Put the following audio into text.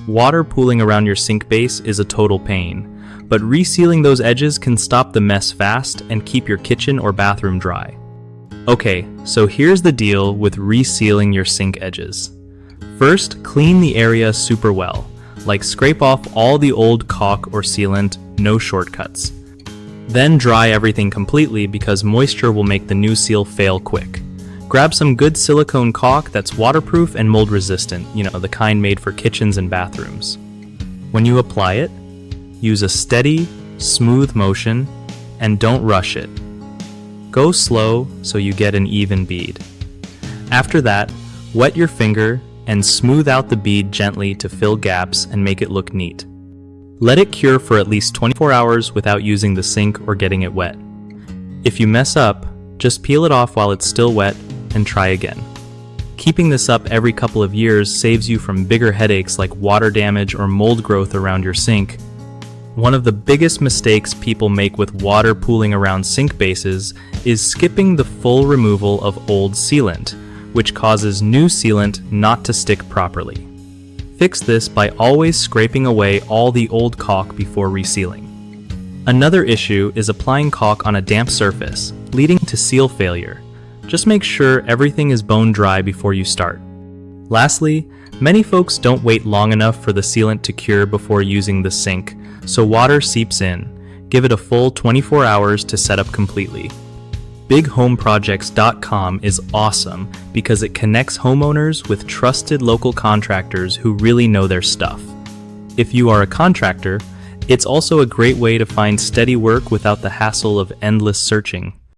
Water pooling around your sink base is a total pain, but resealing those edges can stop the mess fast and keep your kitchen or bathroom dry. Okay, so here's the deal with resealing your sink edges. First, clean the area super well, like scrape off all the old caulk or sealant, no shortcuts. Then dry everything completely because moisture will make the new seal fail quick. Grab some good silicone caulk that's waterproof and mold resistant, the kind made for kitchens and bathrooms. When you apply it, use a steady, smooth motion and don't rush it. Go slow so you get an even bead. After that, wet your finger and smooth out the bead gently to fill gaps and make it look neat. Let it cure for at least 24 hours without using the sink or getting it wet. If you mess up, just peel it off while it's still wet and try again. Keeping this up every couple of years saves you from bigger headaches like water damage or mold growth around your sink. One of the biggest mistakes people make with water pooling around sink bases is skipping the full removal of old sealant, which causes new sealant not to stick properly. Fix this by always scraping away all the old caulk before resealing. Another issue is applying caulk on a damp surface, leading to seal failure. Just make sure everything is bone dry before you start. Lastly, many folks don't wait long enough for the sealant to cure before using the sink, so water seeps in. Give it a full 24 hours to set up completely. BigHomeProjects.com is awesome because it connects homeowners with trusted local contractors who really know their stuff. If you are a contractor, it's also a great way to find steady work without the hassle of endless searching.